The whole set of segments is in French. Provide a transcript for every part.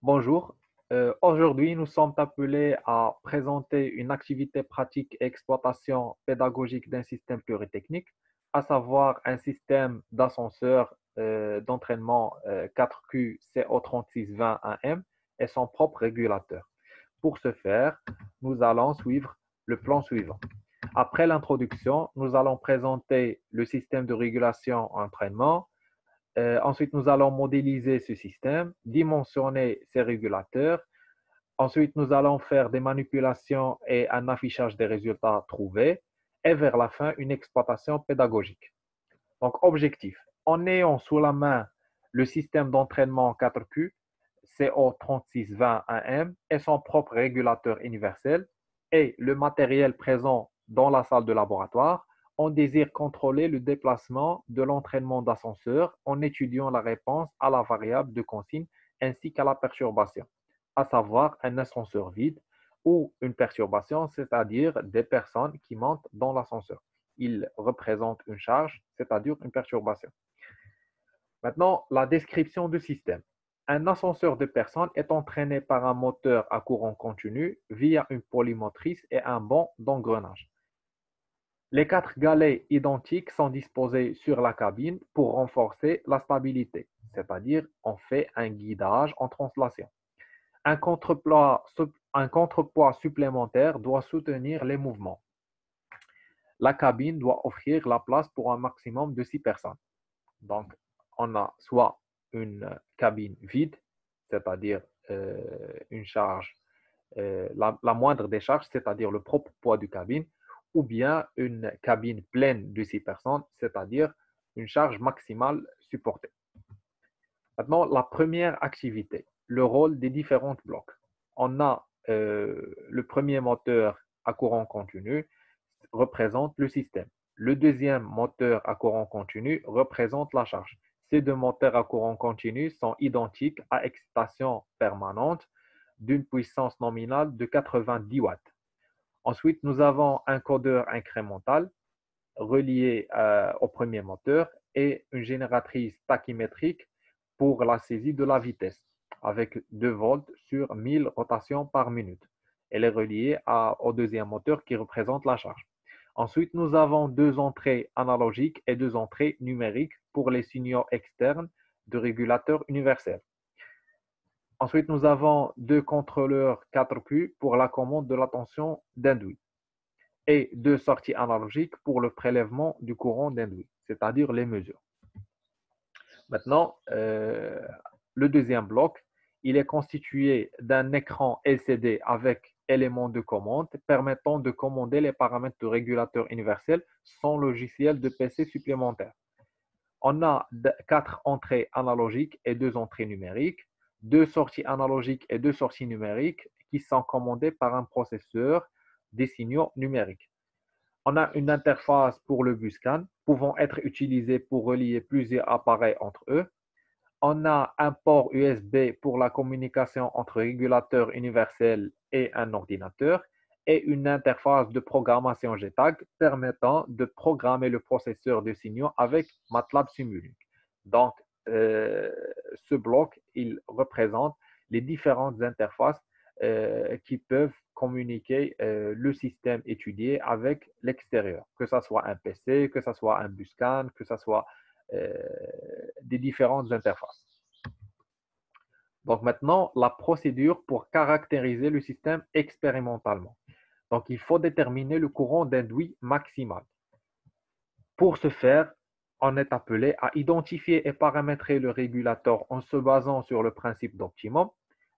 Bonjour. Aujourd'hui, nous sommes appelés à présenter une activité pratique et exploitation pédagogique d'un système pluritechnique, à savoir un système d'ascenseur d'entraînement 4Q CO3620 AM et son propre régulateur. Pour ce faire, nous allons suivre le plan suivant. Après l'introduction, nous allons présenter le système de régulation en entraînement. Ensuite, nous allons modéliser ce système, dimensionner ses régulateurs. Ensuite, nous allons faire des manipulations et un affichage des résultats trouvés. Et vers la fin, une exploitation pédagogique. Donc, objectif. En ayant sous la main le système d'entraînement 4Q, CO3620 AM et son propre régulateur universel et le matériel présent dans la salle de laboratoire, on désire contrôler le déplacement de l'entraînement d'ascenseur en étudiant la réponse à la variable de consigne ainsi qu'à la perturbation, à savoir un ascenseur vide ou une perturbation, c'est-à-dire des personnes qui montent dans l'ascenseur. Il représente une charge, c'est-à-dire une perturbation. Maintenant, la description du système. Un ascenseur de personnes est entraîné par un moteur à courant continu via une polymotrice et un banc d'engrenage. Les quatre galets identiques sont disposés sur la cabine pour renforcer la stabilité, c'est-à-dire on fait un guidage en translation. Un contrepoids, un contrepoids supplémentaire doit soutenir les mouvements. La cabine doit offrir la place pour un maximum de 6 personnes. Donc, on a soit une cabine vide, c'est-à-dire une charge, la moindre des charges, c'est-à-dire le propre poids du cabine, ou bien une cabine pleine de 6 personnes, c'est-à-dire une charge maximale supportée. Maintenant, la première activité, le rôle des différents blocs. On a le premier moteur à courant continu représente le système. Le deuxième moteur à courant continu représente la charge. Ces deux moteurs à courant continu sont identiques à excitation permanente d'une puissance nominale de 90 watts. Ensuite, nous avons un codeur incrémental relié au premier moteur et une génératrice tachymétrique pour la saisie de la vitesse avec 2 volts sur 1000 rotations par minute. Elle est reliée au deuxième moteur qui représente la charge. Ensuite, nous avons 2 entrées analogiques et 2 entrées numériques pour les signaux externes de régulateur universel. Ensuite, nous avons 2 contrôleurs 4Q pour la commande de la tension d'induit et 2 sorties analogiques pour le prélèvement du courant d'induit, c'est-à-dire les mesures. Maintenant, le deuxième bloc, il est constitué d'un écran LCD avec éléments de commande permettant de commander les paramètres de régulateur universel sans logiciel de PC supplémentaire. On a 4 entrées analogiques et 2 entrées numériques, 2 sorties analogiques et 2 sorties numériques qui sont commandées par un processeur des signaux numériques. On a une interface pour le buscan pouvant être utilisée pour relier plusieurs appareils entre eux. On a un port USB pour la communication entre régulateur universel et un ordinateur et une interface de programmation JTAG permettant de programmer le processeur de signaux avec MATLAB Simulink. Donc, ce bloc, il représente les différentes interfaces qui peuvent communiquer le système étudié avec l'extérieur, que ce soit un PC, que ce soit un buscan, que ce soit des différentes interfaces. Donc maintenant, la procédure pour caractériser le système expérimentalement. Donc il faut déterminer le courant d'induit maximal. Pour ce faire, on est appelé à identifier et paramétrer le régulateur en se basant sur le principe d'optimum,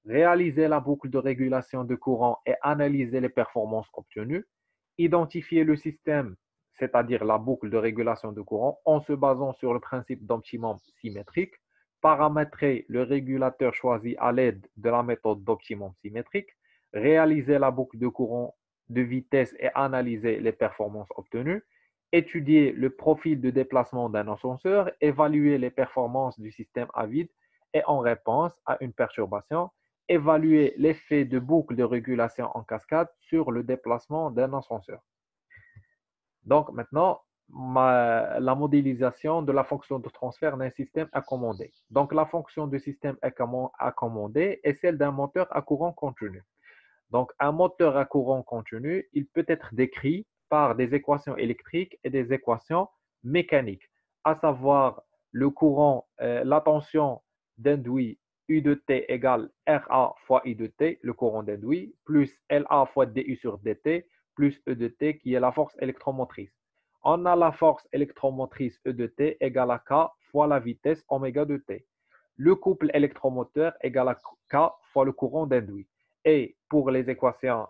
réaliser la boucle de régulation de courant et analyser les performances obtenues, identifier le système, c'est-à-dire la boucle de régulation de courant, en se basant sur le principe d'optimum symétrique, paramétrer le régulateur choisi à l'aide de la méthode d'optimum symétrique, réaliser la boucle de courant de vitesse et analyser les performances obtenues, étudier le profil de déplacement d'un ascenseur, évaluer les performances du système à vide et en réponse à une perturbation, évaluer l'effet de boucle de régulation en cascade sur le déplacement d'un ascenseur. Donc maintenant, la modélisation de la fonction de transfert d'un système accommodé. Donc, la fonction du système accommodé est celle d'un moteur à courant continu. Donc, un moteur à courant continu, il peut être décrit par des équations électriques et des équations mécaniques, à savoir le courant, la tension d'induit U de T égale RA fois I de T, le courant d'induit, plus LA fois DU sur DT, plus E de T qui est la force électromotrice. On a la force électromotrice E de T égale à K fois la vitesse oméga de T. Le couple électromoteur égale à K fois le courant d'induit. Et pour les équations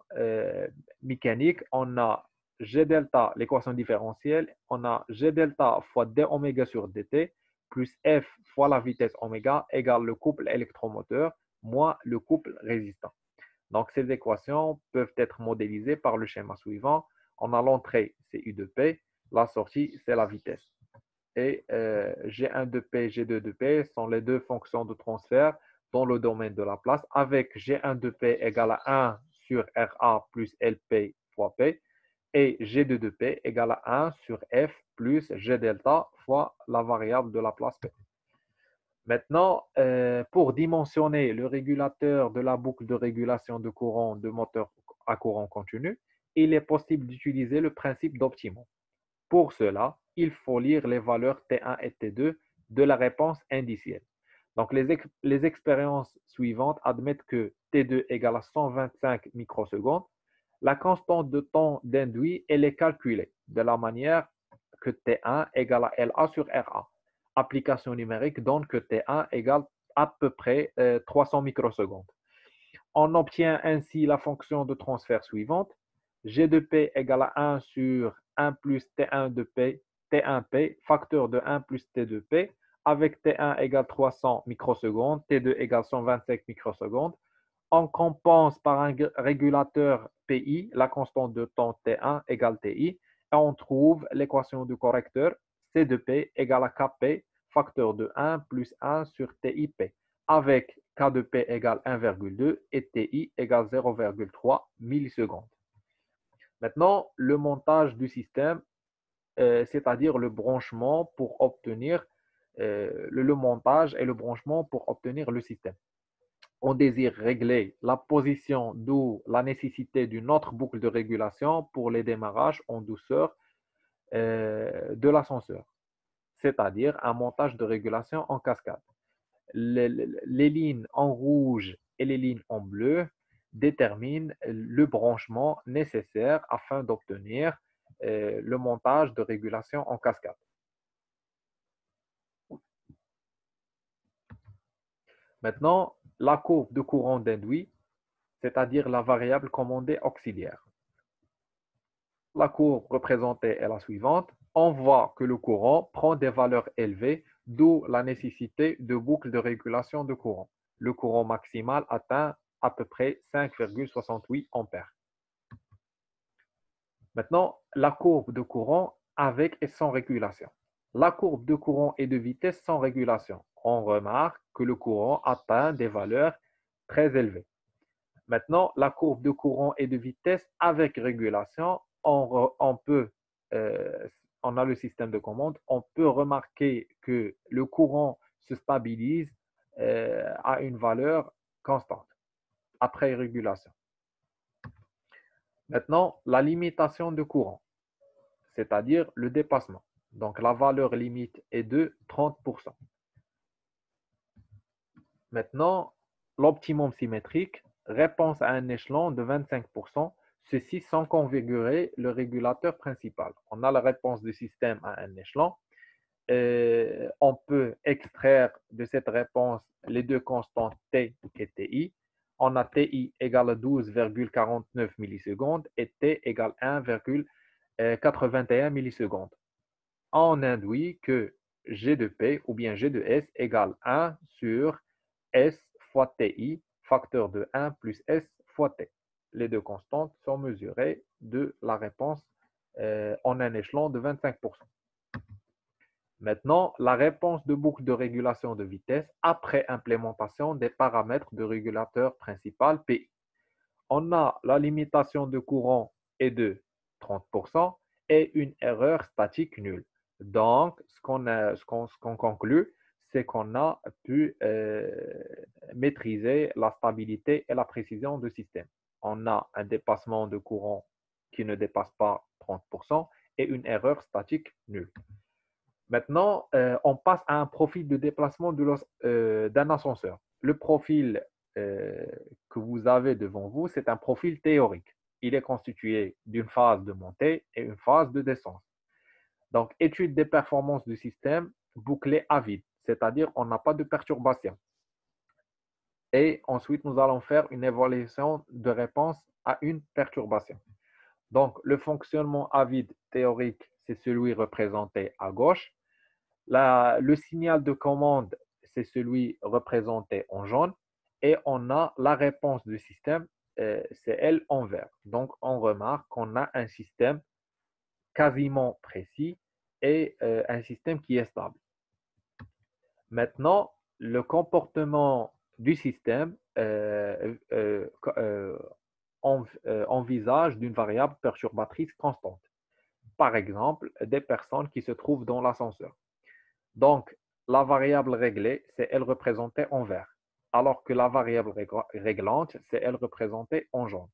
mécaniques, on a G delta, l'équation différentielle, on a G delta fois d oméga sur dt plus F fois la vitesse oméga égale le couple électromoteur moins le couple résistant. Donc, ces équations peuvent être modélisées par le schéma suivant. On a l'entrée, c'est U de P, la sortie, c'est la vitesse. Et G1 de P, G2 de P sont les deux fonctions de transfert dans le domaine de la place, avec G1 de P égale à 1 sur RA plus LP fois P, et G2 de P égale à 1 sur F plus G delta fois la variable de la place P. Maintenant, pour dimensionner le régulateur de la boucle de régulation de courant de moteur à courant continu, il est possible d'utiliser le principe d'optimum. Pour cela, il faut lire les valeurs T1 et T2 de la réponse indicielle. Donc, les expériences suivantes admettent que T2 égale à 125 microsecondes. La constante de temps d'induit, elle est calculée de la manière que T1 égale à LA sur RA. Application numérique donne que T1 égale à peu près 300 microsecondes. On obtient ainsi la fonction de transfert suivante. G de P égale à 1 sur 1 plus T1 de P, T1P, facteur de 1 plus T de P, avec T1 égale 300 microsecondes, T2 égale 125 microsecondes. On compense par un régulateur PI, la constante de temps T1 égale TI, et on trouve l'équation du correcteur C de P égale à KP, facteur de 1 plus 1 sur TIP, avec K de P égale 1,2 et TI égale 0,3 millisecondes. Maintenant, le montage du système, c'est-à-dire le branchement pour obtenir le montage et le branchement pour obtenir le système. On désire régler la position, d'où la nécessité d'une autre boucle de régulation pour les démarrages en douceur de l'ascenseur, c'est-à-dire un montage de régulation en cascade. Les lignes en rouge et les lignes en bleu déterminent le branchement nécessaire afin d'obtenir le montage de régulation en cascade. Maintenant, la courbe de courant d'induit, c'est-à-dire la variable commandée auxiliaire. La courbe représentée est la suivante. On voit que le courant prend des valeurs élevées, d'où la nécessité de boucles de régulation de courant. Le courant maximal atteint à peu près 5,68 ampères. Maintenant, la courbe de courant avec et sans régulation. La courbe de courant et de vitesse sans régulation. On remarque que le courant atteint des valeurs très élevées. Maintenant, la courbe de courant et de vitesse avec régulation, euh, on a le système de commande, on peut remarquer que le courant se stabilise à une valeur constante après régulation. Maintenant, la limitation de courant, c'est-à-dire le dépassement. Donc, la valeur limite est de 30%. Maintenant, l'optimum symétrique, réponse à un échelon de 25%, ceci sans configurer le régulateur principal. On a la réponse du système à un échelon. Et on peut extraire de cette réponse les deux constantes T et TI. On a TI égale 12,49 millisecondes et T égale 1,81 millisecondes. On induit que G de P ou bien G de S égale 1 sur S fois TI, facteur de 1 plus S fois T. Les deux constantes sont mesurées de la réponse en un échelon de 25%. Maintenant, la réponse de boucle de régulation de vitesse après implémentation des paramètres de régulateur principal PI. On a la limitation de courant est de 30% et une erreur statique nulle. Donc, ce qu'on conclut, c'est qu'on a pu maîtriser la stabilité et la précision du système. On a un dépassement de courant qui ne dépasse pas 30% et une erreur statique nulle. Maintenant, on passe à un profil de déplacement d'un ascenseur. Le profil euh, que vous avez devant vous, c'est un profil théorique. Il est constitué d'une phase de montée et une phase de descente. Donc, étude des performances du système bouclé à vide, c'est-à-dire on n'a pas de perturbation. Et ensuite, nous allons faire une évaluation de réponse à une perturbation. Donc, le fonctionnement à vide théorique, c'est celui représenté à gauche. Le signal de commande, c'est celui représenté en jaune. Et on a la réponse du système, c'est elle en vert. Donc, on remarque qu'on a un système quasiment précis et un système qui est stable. Maintenant, le comportement du système envisage d'une variable perturbatrice constante. Par exemple, des personnes qui se trouvent dans l'ascenseur. Donc, la variable réglée, c'est elle représentée en vert, alors que la variable réglante, c'est elle représentée en jaune.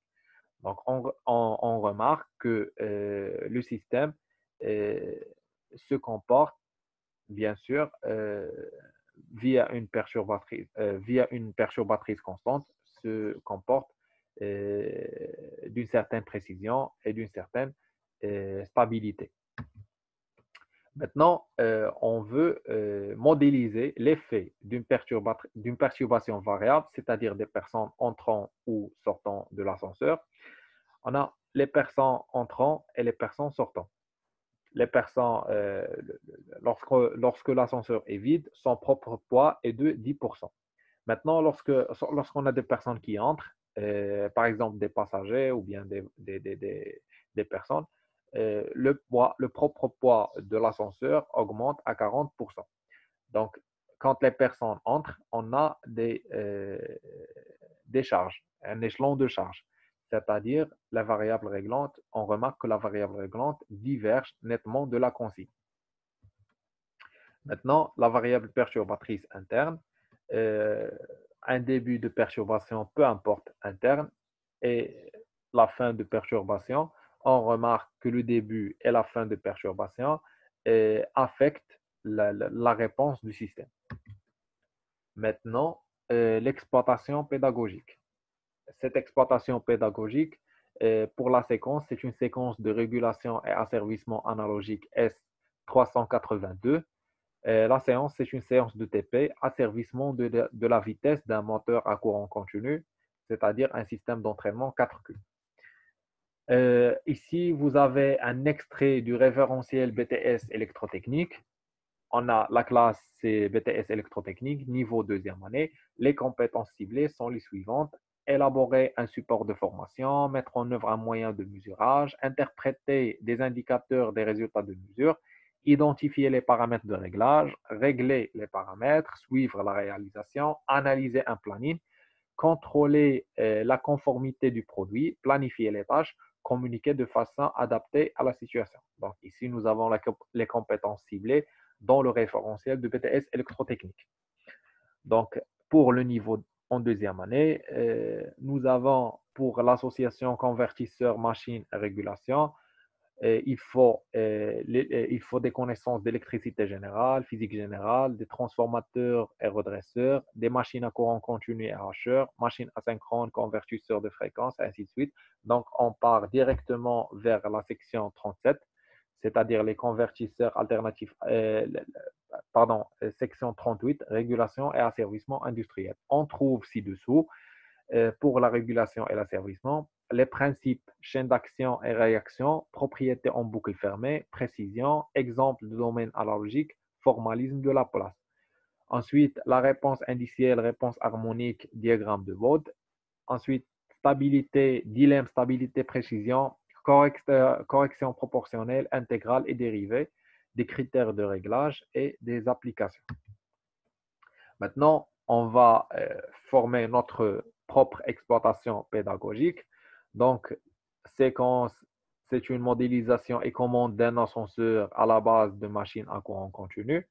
Donc, on remarque que le système euh, se comporte, bien sûr, via une perturbatrice constante, se comporte d'une certaine précision et d'une certaine stabilité. Maintenant, on veut modéliser l'effet d'une perturbation variable, c'est-à-dire des personnes entrant ou sortant de l'ascenseur. On a les personnes entrant et les personnes sortant. Les personnes, lorsque l'ascenseur est vide, son propre poids est de 10%. Maintenant, lorsqu'on a des personnes qui entrent, par exemple des passagers ou bien des personnes, le propre poids de l'ascenseur augmente à 40%. Donc, quand les personnes entrent, on a des charges, un échelon de charge. C'est-à-dire, la variable réglante, on remarque que la variable réglante diverge nettement de la consigne. Maintenant, la variable perturbatrice interne, euh, un début de perturbation, peu importe interne, et la fin de perturbation, on remarque que le début et la fin de perturbation affectent la réponse du système. Maintenant, l'exploitation pédagogique. Cette exploitation pédagogique, pour la séquence, c'est une séquence de régulation et asservissement analogique S382. La séance, c'est une séance de TP, asservissement de la vitesse d'un moteur à courant continu, c'est-à-dire un système d'entraînement 4Q. Ici, vous avez un extrait du référentiel BTS électrotechnique. On a la classe, c'est BTS électrotechnique, niveau deuxième année. Les compétences ciblées sont les suivantes. Élaborer un support de formation, mettre en œuvre un moyen de mesurage, interpréter des indicateurs des résultats de mesure, identifier les paramètres de réglage, régler les paramètres, suivre la réalisation, analyser un planning, contrôler la conformité du produit, planifier les tâches, communiquer de façon adaptée à la situation. Donc ici, nous avons les compétences ciblées dans le référentiel de BTS électrotechnique. Donc, pour le niveau en deuxième année, nous avons pour l'association convertisseur machine et régulation, il faut des connaissances d'électricité générale, physique générale, des transformateurs et redresseurs, des machines à courant continu et hacheurs, machines asynchrones, convertisseurs de fréquence, et ainsi de suite. Donc, on part directement vers la section 37, c'est-à-dire les convertisseurs alternatifs, section 38, régulation et asservissement industriel. On trouve ci-dessous, pour la régulation et l'asservissement, les principes, chaîne d'action et réaction, propriétés en boucle fermée, précision, exemple de domaine analogique, formalisme de la place. Ensuite, la réponse indicielle, réponse harmonique, diagramme de Bode. Ensuite, stabilité, dilemme, stabilité, précision, correction proportionnelle, intégrale et dérivée, des critères de réglage et des applications. Maintenant, on va former notre propre exploitation pédagogique. Donc, séquence c'est une modélisation et commande d'un ascenseur à la base de machines à courant continu.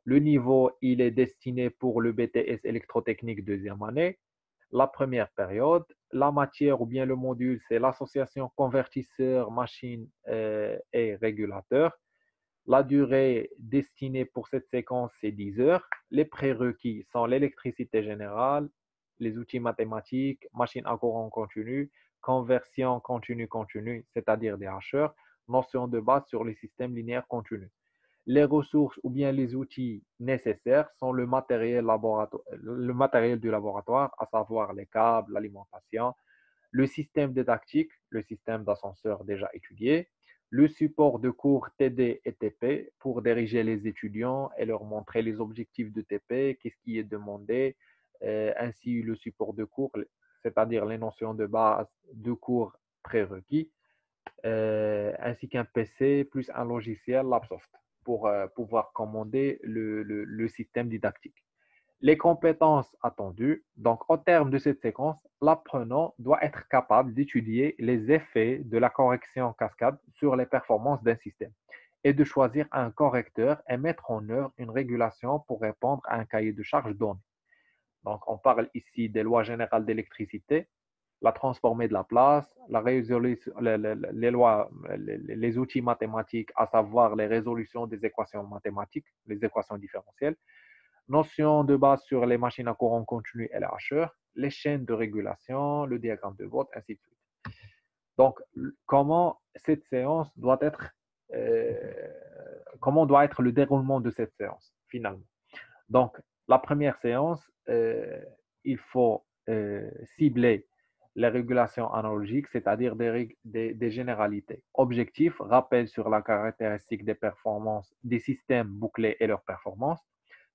Le niveau, il est destiné pour le BTS électrotechnique deuxième année. La première période, la matière ou bien le module, c'est l'association convertisseur, machine et régulateur. La durée destinée pour cette séquence, c'est 10 heures. Les prérequis sont l'électricité générale, les outils mathématiques, machine à courant continu, conversion continue-continue, c'est-à-dire des hacheurs, notion de base sur les systèmes linéaires continus. Les ressources ou bien les outils nécessaires sont le matériel du laboratoire, à savoir les câbles, l'alimentation, le système didactique, le système d'ascenseur déjà étudié, le support de cours TD et TP pour diriger les étudiants et leur montrer les objectifs de TP, qu'est-ce qui est demandé, ainsi le support de cours, c'est-à-dire les notions de base de cours prérequis, ainsi qu'un PC plus un logiciel LabSoft pour pouvoir commander le système didactique. Les compétences attendues. Donc, au terme de cette séquence, l'apprenant doit être capable d'étudier les effets de la correction cascade sur les performances d'un système et de choisir un correcteur et mettre en œuvre une régulation pour répondre à un cahier de charge donné. Donc, on parle ici des lois générales d'électricité, la transformée de la place, la résolution, les lois, les outils mathématiques, à savoir les résolutions des équations mathématiques, les équations différentielles, notion de base sur les machines à courant continu et les hacheurs, les chaînes de régulation, le diagramme de vote, ainsi de suite. Donc, euh, comment doit être le déroulement de cette séance finalement. Donc, la première séance, il faut cibler les régulations analogiques, c'est-à-dire des généralités. Objectif, rappel sur la caractéristique des performances des systèmes bouclés et leurs performances.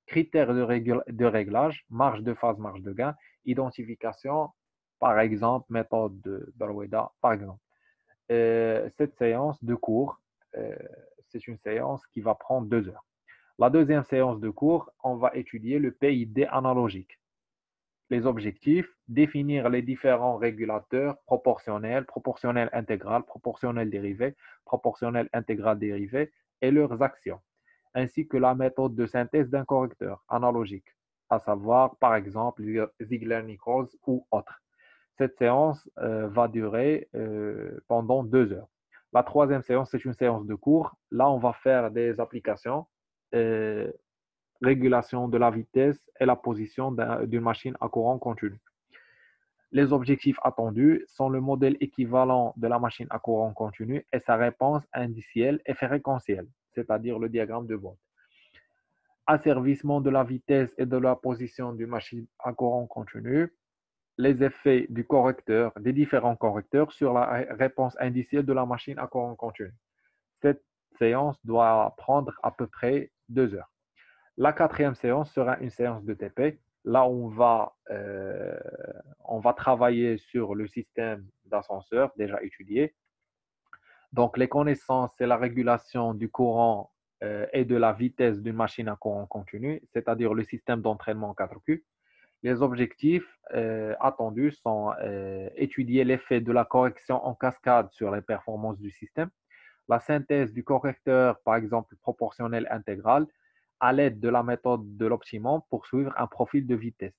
Critères de réglage, marge de phase, marge de gain, identification, par exemple, méthode de Berweda, par exemple. Cette séance de cours, euh, c'est une séance qui va prendre 2 heures. La deuxième séance de cours, on va étudier le PID analogique. Les objectifs, définir les différents régulateurs proportionnels, proportionnel intégral, proportionnel dérivé, proportionnel intégral dérivé et leurs actions, ainsi que la méthode de synthèse d'un correcteur analogique, à savoir par exemple Ziegler-Nichols ou autre. Cette séance va durer pendant 2 heures. La troisième séance, c'est une séance de cours. Là, on va faire des applications, euh, régulation de la vitesse et la position d'une machine à courant continu. Les objectifs attendus sont le modèle équivalent de la machine à courant continu et sa réponse indicielle et fréquentielle, c'est-à-dire le diagramme de Watt. Asservissement de la vitesse et de la position d'une machine à courant continu, les effets du correcteur, des différents correcteurs sur la réponse indicielle de la machine à courant continu. Cette séance doit prendre à peu près 2 heures. La quatrième séance sera une séance de TP. Là, on va travailler sur le système d'ascenseur déjà étudié. Donc, les connaissances, c'est la régulation du courant et de la vitesse d'une machine à courant continu, c'est-à-dire le système d'entraînement 4Q. Les objectifs attendus sont étudier l'effet de la correction en cascade sur les performances du système, la synthèse du correcteur, par exemple proportionnel intégral, à l'aide de la méthode de l'optimum pour suivre un profil de vitesse,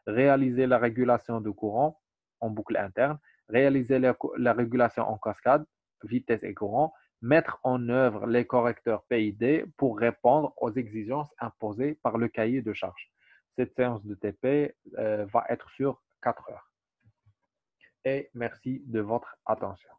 réaliser la régulation de courant en boucle interne, réaliser la régulation en cascade, vitesse et courant, mettre en œuvre les correcteurs PID pour répondre aux exigences imposées par le cahier de charge. Cette séance de TP va être sur 4 heures. Et merci de votre attention.